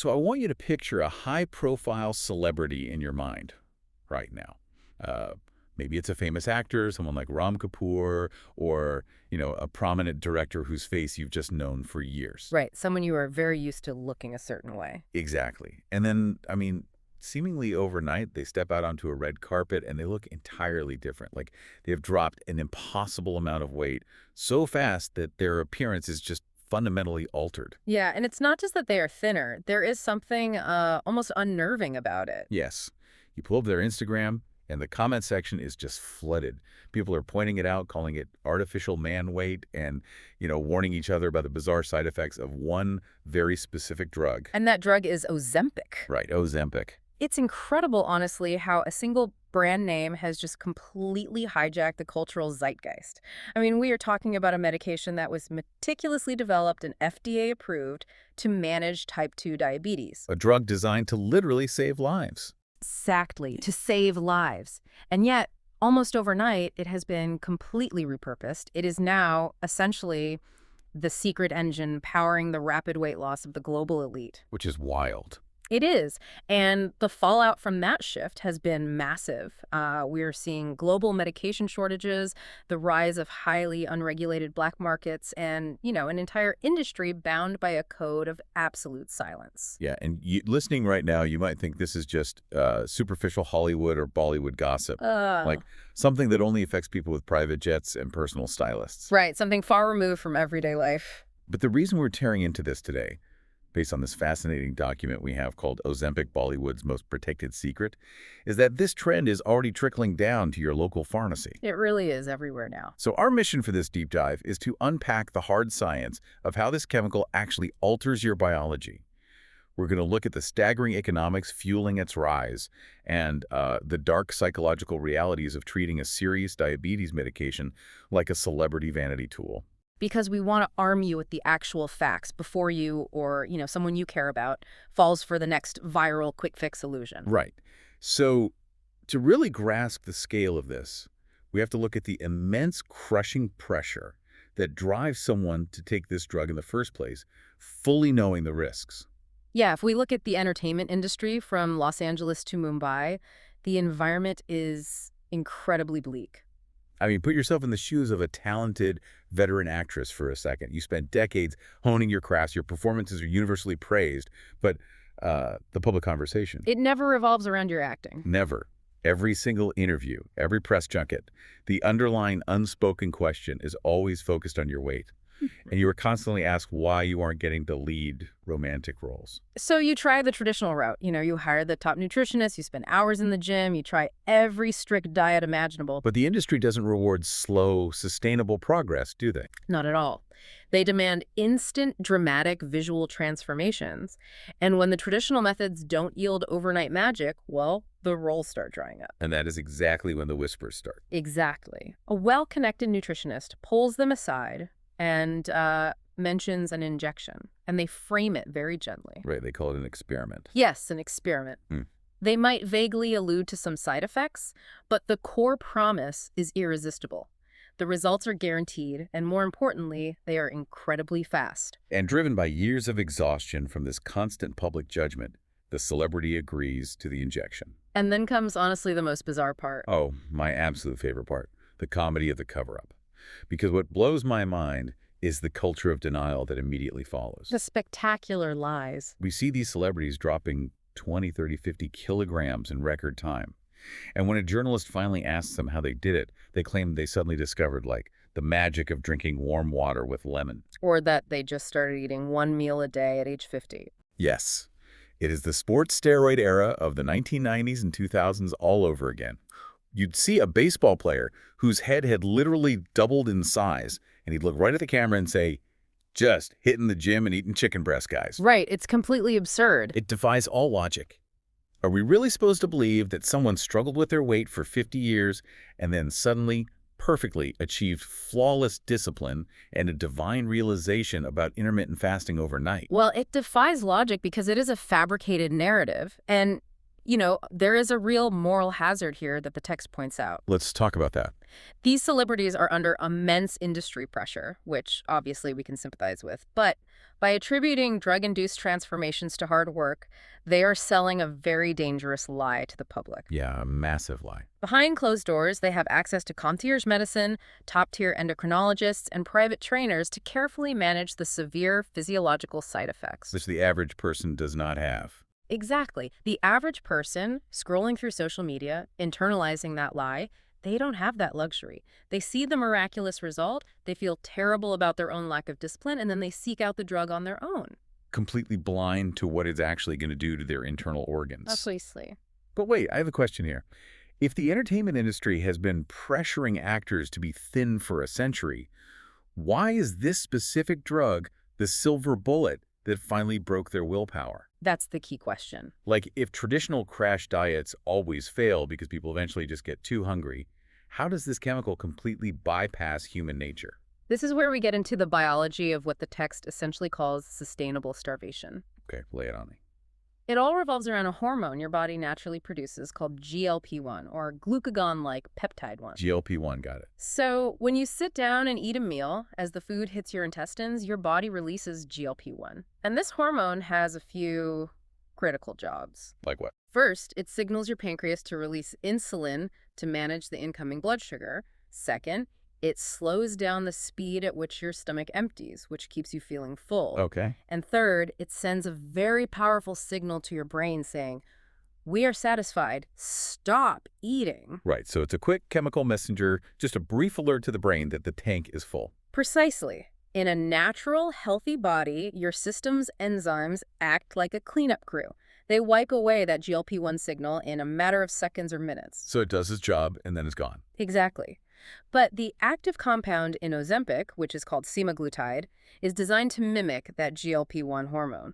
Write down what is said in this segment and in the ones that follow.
So I want you to picture a high-profile celebrity in your mind right now. Uh, Maybe it's a famous actor, someone like Ram Kapoor, or, a prominent director whose face you've just known for years. Right, someone you are very used to looking a certain way. Exactly. And then, seemingly overnight, they step out onto a red carpet and they look entirely different. Like they have dropped an impossible amount of weight so fast that their appearance is just fundamentally altered. Yeah, and it's not just that they are thinner. There is something almost unnerving about it. Yes. You pull up their Instagram, and the comment section is just flooded. People are pointing it out, calling it artificial man weight, and, warning each other about the bizarre side effects of one very specific drug. And that drug is Ozempic. Right, Ozempic. It's incredible, honestly, how a single brand name has just completely hijacked the cultural zeitgeist. I mean, we are talking about a medication that was meticulously developed and FDA approved to manage type 2 diabetes. A drug designed to literally save lives. Exactly, to save lives. And yet, almost overnight, it has been completely repurposed. It is now essentially the secret engine powering the rapid weight loss of the global elite. Which is wild. It is. And the fallout from that shift has been massive. We're seeing global medication shortages, the rise of highly unregulated black markets, and, an entire industry bound by a code of absolute silence. Yeah, and listening right now, you might think this is just superficial Hollywood or Bollywood gossip. Like something that only affects people with private jets and personal stylists. Right, something far removed from everyday life. But the reason we're tearing into this today, based on this fascinating document we have called Ozempic, Bollywood's Most Protected Secret, is that this trend is already trickling down to your local pharmacy. It really is everywhere now. So our mission for this deep dive is to unpack the hard science of how this chemical actually alters your biology. We're going to look at the staggering economics fueling its rise and the dark psychological realities of treating a serious diabetes medication like a celebrity vanity tool. Because we want to arm you with the actual facts before you or, someone you care about falls for the next viral quick fix illusion. Right. So to really grasp the scale of this, we have to look at the immense crushing pressure that drives someone to take this drug in the first place, fully knowing the risks. Yeah, if we look at the entertainment industry from Los Angeles to Mumbai, the environment is incredibly bleak. Put yourself in the shoes of a talented veteran actress for a second. You spent decades honing your crafts. Your performances are universally praised, but the public conversation. It never revolves around your acting. Never. Every single interview, every press junket, the underlying unspoken question is always focused on your weight. And you are constantly asked why you aren't getting the lead romantic roles. So you try the traditional route. You hire the top nutritionist, you spend hours in the gym, you try every strict diet imaginable. But the industry doesn't reward slow, sustainable progress, do they? Not at all. They demand instant, dramatic visual transformations. And when the traditional methods don't yield overnight magic, well, the roles start drying up. And that is exactly when the whispers start. Exactly. A well-connected nutritionist pulls them aside and mentions an injection, and they frame it very gently. Right, they call it an experiment. Yes, an experiment. They might vaguely allude to some side effects, but the core promise is irresistible. The results are guaranteed, and more importantly, they are incredibly fast. And driven by years of exhaustion from this constant public judgment, the celebrity agrees to the injection. And then comes, honestly, the most bizarre part. Oh, my absolute favorite part, the comedy of the cover-up. Because what blows my mind is the culture of denial that immediately follows. The spectacular lies. We see these celebrities dropping 20, 30, 50 kilograms in record time. And when a journalist finally asks them how they did it, they claim they suddenly discovered, the magic of drinking warm water with lemon. Or that they just started eating one meal a day at age 50. Yes. It is the sports steroid era of the 1990s and 2000s all over again. You'd see a baseball player whose head had literally doubled in size, and he'd look right at the camera and say, "Just hitting the gym and eating chicken breast, guys." Right, it's completely absurd. It defies all logic. Are we really supposed to believe that someone struggled with their weight for 50 years and then suddenly, perfectly achieved flawless discipline and a divine realization about intermittent fasting overnight? Well, it defies logic because it is a fabricated narrative. And There is a real moral hazard here that the text points out. Let's talk about that. These celebrities are under immense industry pressure, which obviously we can sympathize with. But by attributing drug-induced transformations to hard work, they are selling a very dangerous lie to the public. Yeah, a massive lie. Behind closed doors, they have access to concierge medicine, top-tier endocrinologists, and private trainers to carefully manage the severe physiological side effects. Which the average person does not have. Exactly. The average person scrolling through social media, internalizing that lie, they don't have that luxury. They see the miraculous result, they feel terrible about their own lack of discipline, and then they seek out the drug on their own. Completely blind to what it's actually going to do to their internal organs. Precisely. But wait, I have a question here. If the entertainment industry has been pressuring actors to be thin for a century, why is this specific drug the silver bullet that finally broke their willpower? That's the key question. Like, if traditional crash diets always fail because people eventually just get too hungry, how does this chemical completely bypass human nature? This is where we get into the biology of what the text essentially calls sustainable starvation. Okay, lay it on me. It all revolves around a hormone your body naturally produces called GLP-1, or glucagon-like peptide 1. GLP-1, got it. So when you sit down and eat a meal, as the food hits your intestines, your body releases GLP-1. And this hormone has a few critical jobs. Like what? First, it signals your pancreas to release insulin to manage the incoming blood sugar. Second, it slows down the speed at which your stomach empties, which keeps you feeling full. Okay. And third, it sends a very powerful signal to your brain saying, "We are satisfied. Stop eating." Right, so it's a quick chemical messenger, just a brief alert to the brain that the tank is full. Precisely. In a natural, healthy body, your system's enzymes act like a cleanup crew. They wipe away that GLP-1 signal in a matter of seconds or minutes. So it does its job, and then it's gone. Exactly. But the active compound in Ozempic, which is called semaglutide, is designed to mimic that GLP-1 hormone.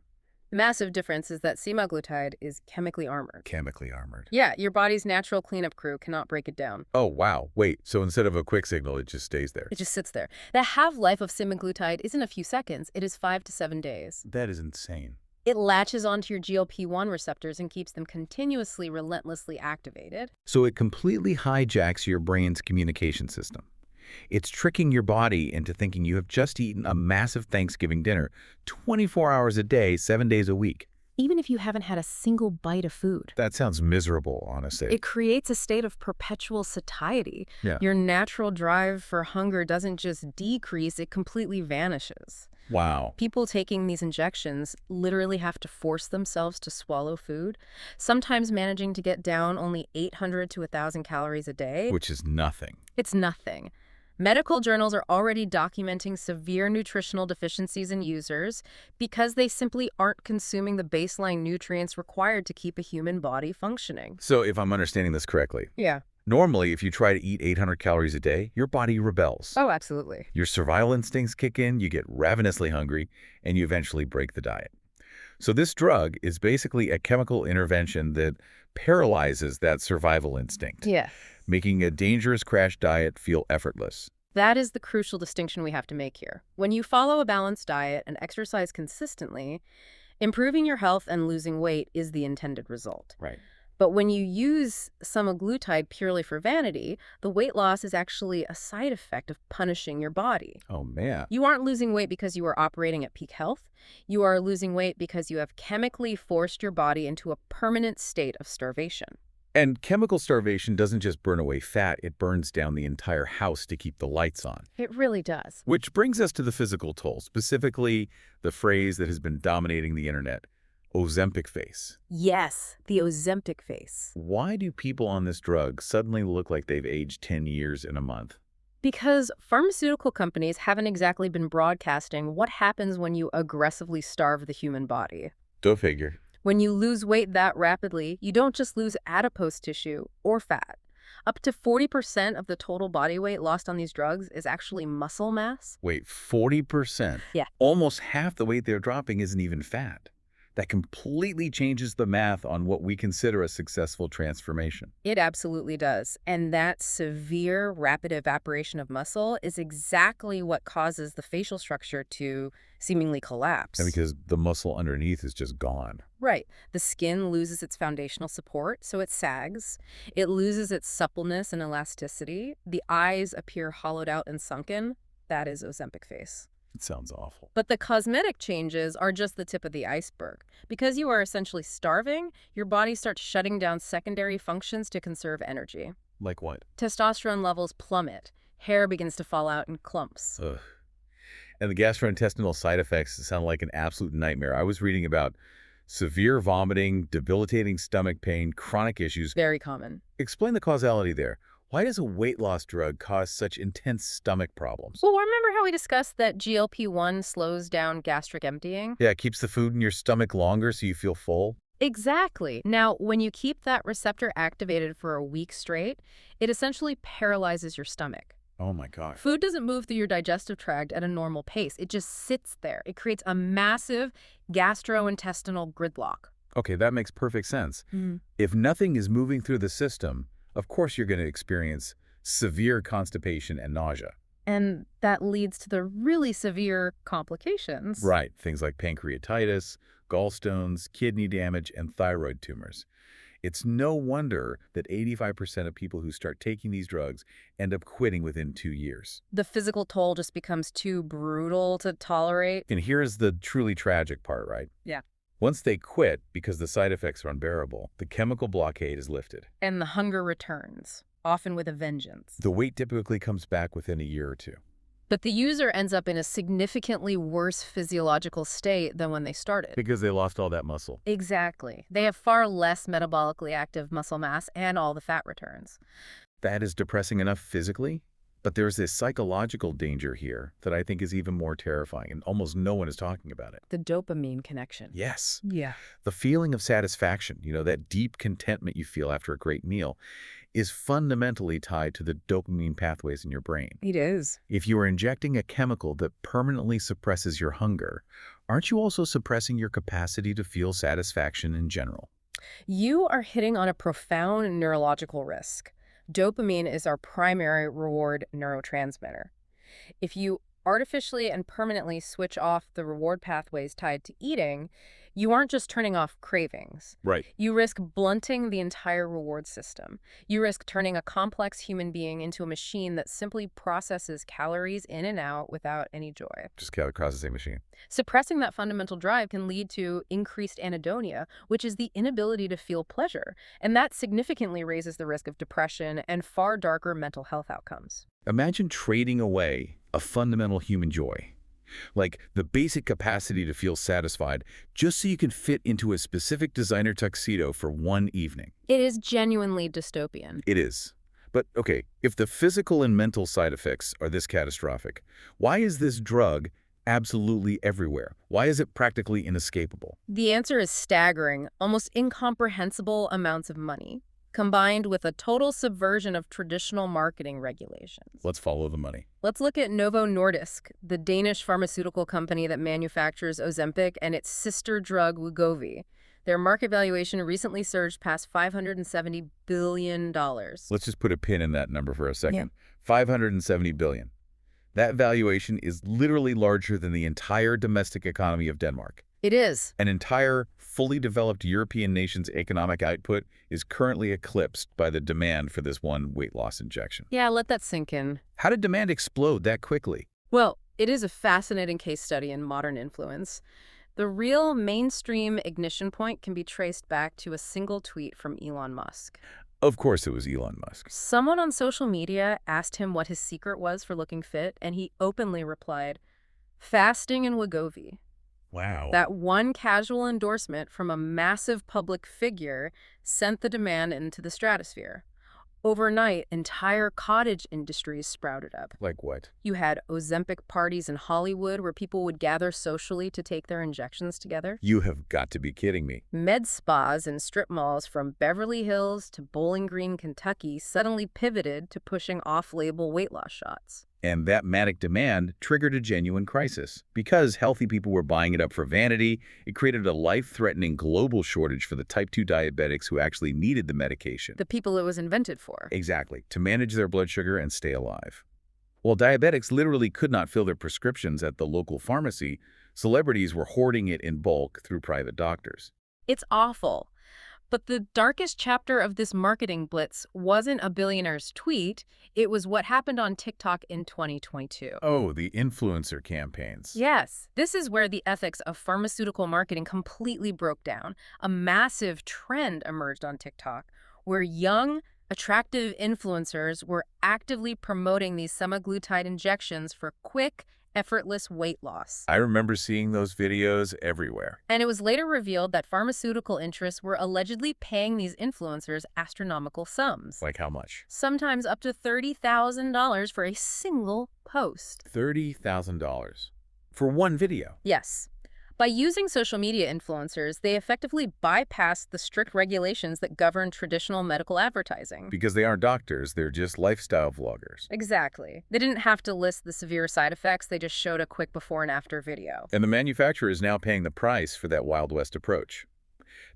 The massive difference is that semaglutide is chemically armored. Chemically armored. Yeah, your body's natural cleanup crew cannot break it down. Oh, wow. Wait, so instead of a quick signal, it just stays there. It just sits there. The half-life of semaglutide isn't a few seconds. It is 5 to 7 days. That is insane. It latches onto your GLP-1 receptors and keeps them continuously, relentlessly activated. So it completely hijacks your brain's communication system. It's tricking your body into thinking you have just eaten a massive Thanksgiving dinner 24 hours a day, 7 days a week. Even if you haven't had a single bite of food. That sounds miserable, honestly. It creates a state of perpetual satiety. Yeah. Your natural drive for hunger doesn't just decrease, it completely vanishes. Wow. People taking these injections literally have to force themselves to swallow food, sometimes managing to get down only 800 to 1,000 calories a day. Which is nothing. It's nothing. Medical journals are already documenting severe nutritional deficiencies in users because they simply aren't consuming the baseline nutrients required to keep a human body functioning. So if I'm understanding this correctly, Yeah. normally if you try to eat 800 calories a day, your body rebels. Oh, absolutely. Your survival instincts kick in, you get ravenously hungry, and you eventually break the diet. So this drug is basically a chemical intervention that paralyzes that survival instinct, Yeah. making a dangerous crash diet feel effortless. That is the crucial distinction we have to make here. When you follow a balanced diet and exercise consistently, improving your health and losing weight is the intended result. Right. But when you use semaglutide purely for vanity, the weight loss is actually a side effect of punishing your body. Oh, man. You aren't losing weight because you are operating at peak health. You are losing weight because you have chemically forced your body into a permanent state of starvation. And chemical starvation doesn't just burn away fat, it burns down the entire house to keep the lights on. It really does. Which brings us to the physical toll, specifically the phrase that has been dominating the internet, Ozempic face. Yes, the Ozempic face. Why do people on this drug suddenly look like they've aged 10 years in a month? Because pharmaceutical companies haven't exactly been broadcasting what happens when you aggressively starve the human body. Go figure. When you lose weight that rapidly, you don't just lose adipose tissue or fat. Up to 40% of the total body weight lost on these drugs is actually muscle mass. Wait, 40%? Yeah. Almost half the weight they're dropping isn't even fat. That completely changes the math on what we consider a successful transformation. It absolutely does. And that severe rapid evaporation of muscle is exactly what causes the facial structure to seemingly And collapse. because the muscle underneath is just gone. Right. The skin loses its foundational support, so it sags. It loses its suppleness and elasticity. The eyes appear hollowed out and sunken. That is Ozempic face. It sounds awful. But the cosmetic changes are just the tip of the iceberg. Because you are essentially starving, your body starts shutting down secondary functions to conserve energy. Like what? Testosterone levels plummet. Hair begins to fall out in clumps. Ugh. And the gastrointestinal side effects sound like an absolute nightmare. I was reading about severe vomiting, debilitating stomach pain, chronic issues. Very common. Explain the causality there. Why does a weight loss drug cause such intense stomach problems? Well, remember how we discussed that GLP-1 slows down gastric emptying? Yeah, it keeps the food in your stomach longer so you feel full. Exactly. Now, when you keep that receptor activated for a week straight, it essentially paralyzes your stomach. Oh my gosh. Food doesn't move through your digestive tract at a normal pace. It just sits there. It creates a massive gastrointestinal gridlock. Okay, that makes perfect sense. Mhm. If nothing is moving through the system, of course you're going to experience severe constipation and nausea. And that leads to the really severe complications. Right, things like pancreatitis, gallstones, kidney damage, and thyroid tumors. It's no wonder that 85% of people who start taking these drugs end up quitting within 2 years. The physical toll just becomes too brutal to tolerate. And here's the truly tragic part, right? Yeah. Once they quit because the side effects are unbearable, the chemical blockade is lifted. And the hunger returns, often with a vengeance. The weight typically comes back within a year or two. But the user ends up in a significantly worse physiological state than when they started. Because they lost all that muscle. Exactly. They have far less metabolically active muscle mass and all the fat returns. That is depressing enough physically, but there's this psychological danger here that I think is even more terrifying, and almost no one is talking about it. The dopamine connection. Yes. Yeah. The feeling of satisfaction, that deep contentment you feel after a great meal, is fundamentally tied to the dopamine pathways in your brain. It is. If you are injecting a chemical that permanently suppresses your hunger, aren't you also suppressing your capacity to feel satisfaction in general? You are hitting on a profound neurological risk. Dopamine is our primary reward neurotransmitter. If you artificially and permanently switch off the reward pathways tied to eating, you aren't just turning off cravings. Right. You risk blunting the entire reward system. You risk turning a complex human being into a machine that simply processes calories in and out without any joy. Just calorie processing machine. Suppressing that fundamental drive can lead to increased anhedonia, which is the inability to feel pleasure. And that significantly raises the risk of depression and far darker mental health outcomes. Imagine trading away a fundamental human joy, like the basic capacity to feel satisfied, just so you can fit into a specific designer tuxedo for one evening. It is genuinely dystopian. It is. But okay, if the physical and mental side effects are this catastrophic, why is this drug absolutely everywhere? Why is it practically inescapable? The answer is staggering, almost incomprehensible amounts of money, combined with a total subversion of traditional marketing regulations. Let's follow the money. Let's look at Novo Nordisk, the Danish pharmaceutical company that manufactures Ozempic and its sister drug Wegovy. Their market valuation recently surged past $570 billion. Let's just put a pin in that number for a second. Yeah. $570 billion. That valuation is literally larger than the entire domestic economy of Denmark. It is. An entire, fully developed European nation's economic output is currently eclipsed by the demand for this one weight loss injection. Yeah, let that sink in. How did demand explode that quickly? Well, it is a fascinating case study in modern influence. The real mainstream ignition point can be traced back to a single tweet from Elon Musk. Of course it was Elon Musk. Someone on social media asked him what his secret was for looking fit, and he openly replied, "Fasting and Wegovy." Wow. That one casual endorsement from a massive public figure sent the demand into the stratosphere. Overnight, entire cottage industries sprouted up. Like what? You had Ozempic parties in Hollywood where people would gather socially to take their injections together. You have got to be kidding me. Med spas and strip malls from Beverly Hills to Bowling Green, Kentucky suddenly pivoted to pushing off-label weight loss shots. And that manic demand triggered a genuine crisis. Because healthy people were buying it up for vanity, it created a life-threatening global shortage for the type 2 diabetics who actually needed the medication. The people it was invented for. Exactly, to manage their blood sugar and stay alive. While diabetics literally could not fill their prescriptions at the local pharmacy, celebrities were hoarding it in bulk through private doctors. It's awful. But the darkest chapter of this marketing blitz wasn't a billionaire's tweet. It was what happened on TikTok in 2022. Oh, the influencer campaigns. Yes, this is where the ethics of pharmaceutical marketing completely broke down. A massive trend emerged on TikTok where young, attractive influencers were actively promoting these semaglutide injections for quick, effortless weight loss. I remember seeing those videos everywhere. And it was later revealed that pharmaceutical interests were allegedly paying these influencers astronomical sums. Like how much? Sometimes up to $30,000 for a single post. $30,000 for one video. Yes. By using social media influencers, they effectively bypassed the strict regulations that govern traditional medical advertising. Because they aren't doctors, they're just lifestyle vloggers. Exactly. They didn't have to list the severe side effects, they just showed a quick before and after video. And the manufacturer is now paying the price for that Wild West approach.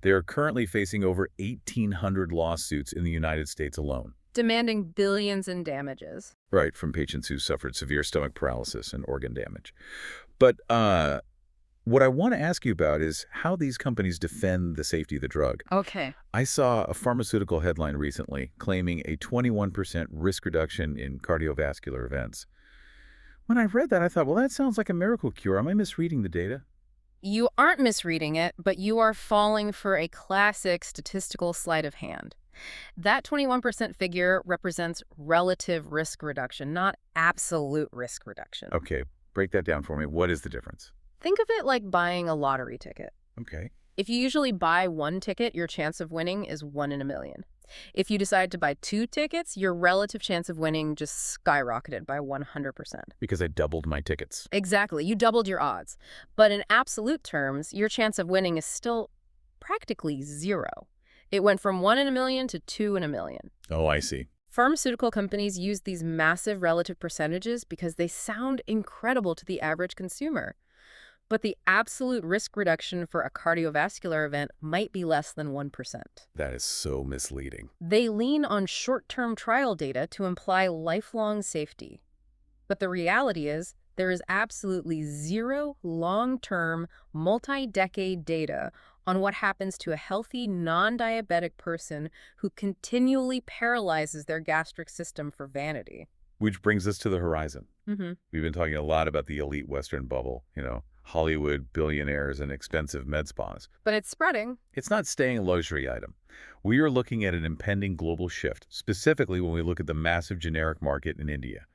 They are currently facing over 1,800 lawsuits in the United States alone. Demanding billions in damages. Right, from patients who suffered severe stomach paralysis and organ damage. But, what I want to ask you about is how these companies defend the safety of the drug. Okay. I saw a pharmaceutical headline recently claiming a 21% risk reduction in cardiovascular events. When I read that, I thought, well, that sounds like a miracle cure. Am I misreading the data? You aren't misreading it, but you are falling for a classic statistical sleight of hand. That 21% figure represents relative risk reduction, not absolute risk reduction. Okay, break that down for me. What is the difference? Think of it like buying a lottery ticket. Okay. If you usually buy one ticket, your chance of winning is 1 in a million. If you decide to buy 2 tickets, your relative chance of winning just skyrocketed by 100%. Because I doubled my tickets. Exactly. You doubled your odds. But in absolute terms, your chance of winning is still practically 0. It went from 1 in a million to 2 in a million. Oh, I see. Pharmaceutical companies use these massive relative percentages because they sound incredible to the average consumer. But the absolute risk reduction for a cardiovascular event might be less than 1%. That is so misleading. They lean on short-term trial data to imply lifelong safety. But the reality is, there is absolutely zero long-term, multi-decade data on what happens to a healthy, non-diabetic person who continually paralyzes their gastric system for vanity. Which brings us to the horizon. Mm-hmm. We've been talking a lot about the elite Western bubble, Hollywood, billionaires, and expensive med spas. But it's spreading. It's not staying a luxury item. We are looking at an impending global shift, specifically when we look at the massive generic market in India.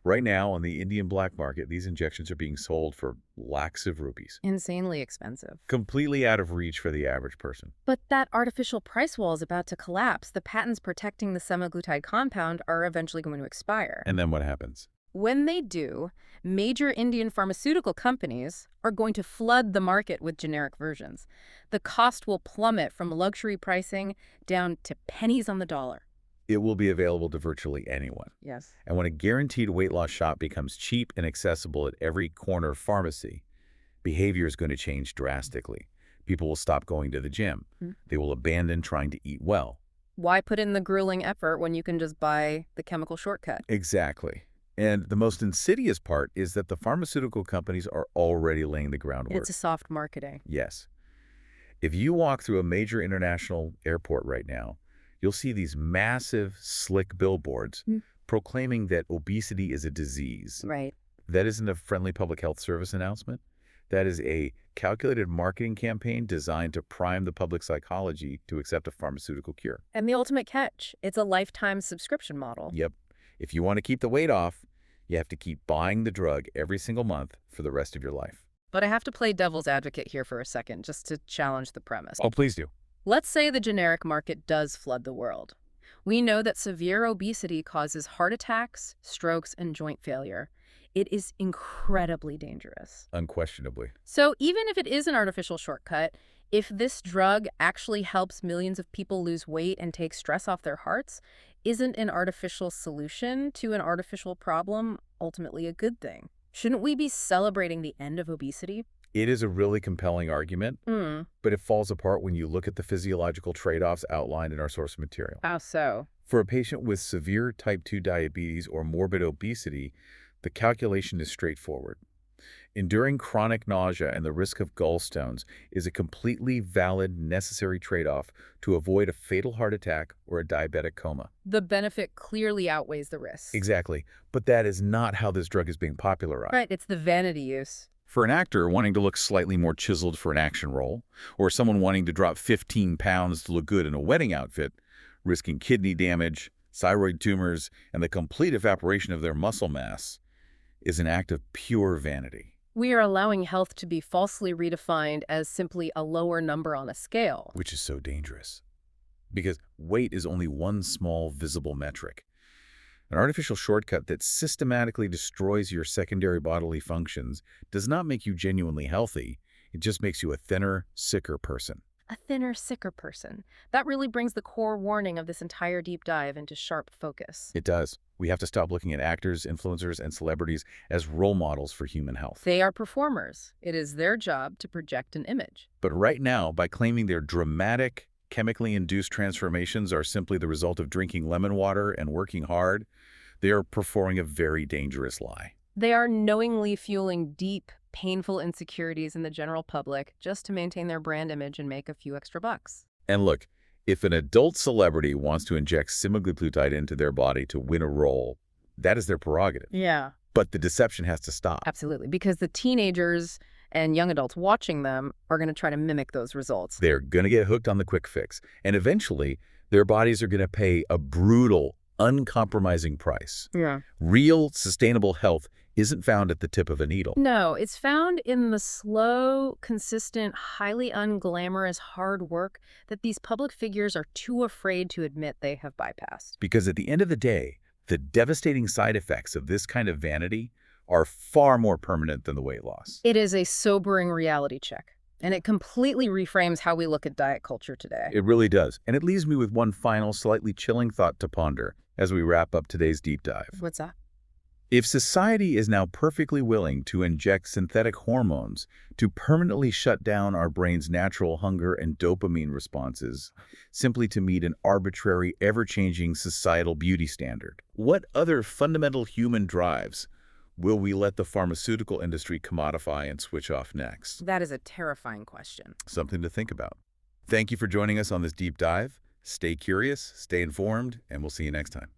Right now, on the Indian black market, these injections are being sold for lakhs of rupees. Insanely expensive. Completely out of reach for the average person. But that artificial price wall is about to collapse. The patents protecting the semaglutide compound are eventually going to expire. And then what happens? When they do, major Indian pharmaceutical companies are going to flood the market with generic versions. The cost will plummet from luxury pricing down to pennies on the dollar. It will be available to virtually anyone. Yes. And when a guaranteed weight loss shot becomes cheap and accessible at every corner pharmacy, behavior is going to change drastically. People will stop going to the gym. They will abandon trying to eat well. Why put in the grueling effort when you can just buy the chemical shortcut? Exactly. And the most insidious part is that the pharmaceutical companies are already laying the groundwork. It's a soft marketing. Yes. If you walk through a major international airport right now, you'll see these massive, slick billboards proclaiming that obesity is a disease. Right. That isn't a friendly public health service announcement. That is a calculated marketing campaign designed to prime the public psychology to accept a pharmaceutical cure. And the ultimate catch, it's a lifetime subscription model. Yep. If you want to keep the weight off, you have to keep buying the drug every single month for the rest of your life. But I have to play devil's advocate here for a second, just to challenge the premise. Oh, please do. Let's say the generic market does flood the world. We know that severe obesity causes heart attacks, strokes, and joint failure. It is incredibly dangerous. Unquestionably. So even if it is an artificial shortcut, if this drug actually helps millions of people lose weight and take stress off their hearts, Isn't an artificial solution to an artificial problem ultimately a good thing? Shouldn't we be celebrating the end of obesity? It is a really compelling argument, Hmm. but it falls apart when you look at the physiological trade-offs outlined in our source material. How so? For a patient with severe type 2 diabetes or morbid obesity, the calculation is straightforward. Enduring chronic nausea and the risk of gallstones is a completely valid, necessary trade-off to avoid a fatal heart attack or a diabetic coma. The benefit clearly outweighs the risk. Exactly, but that is not how this drug is being popularized. Right, it's the vanity use. For an actor wanting to look slightly more chiseled for an action role, or someone wanting to drop 15 pounds to look good in a wedding outfit, risking kidney damage, thyroid tumors, and the complete evaporation of their muscle mass, is an act of pure vanity. We are allowing health to be falsely redefined as simply a lower number on a scale. Which is so dangerous. Because weight is only one small visible metric. An artificial shortcut that systematically destroys your secondary bodily functions does not make you genuinely healthy. It just makes you a thinner, sicker person. A thinner, sicker person. That really brings the core warning of this entire deep dive into sharp focus. It does. We have to stop looking at actors, influencers, and celebrities as role models for human health. They are performers. It is their job to project an image. But right now, by claiming their dramatic, chemically induced transformations are simply the result of drinking lemon water and working hard, they are performing a very dangerous lie. They are knowingly fueling deep, painful insecurities in the general public just to maintain their brand image and make a few extra bucks. And look, if an adult celebrity wants to inject semaglutide into their body to win a role, that is their prerogative. Yeah. But the deception has to stop. Absolutely, because the teenagers and young adults watching them are going to try to mimic those results. They're going to get hooked on the quick fix. And eventually, their bodies are going to pay a brutal, uncompromising price. Yeah. Real, sustainable health isn't found at the tip of a needle. No, it's found in the slow, consistent, highly unglamorous hard work that these public figures are too afraid to admit they have bypassed. Because at the end of the day, the devastating side effects of this kind of vanity are far more permanent than the weight loss. It is a sobering reality check, and it completely reframes how we look at diet culture today. It really does. And it leaves me with one final, slightly chilling thought to ponder as we wrap up today's deep dive. What's that? If society is now perfectly willing to inject synthetic hormones to permanently shut down our brain's natural hunger and dopamine responses, simply to meet an arbitrary, ever-changing societal beauty standard, what other fundamental human drives will we let the pharmaceutical industry commodify and switch off next? That is a terrifying question. Something to think about. Thank you for joining us on this deep dive. Stay curious, stay informed, and we'll see you next time.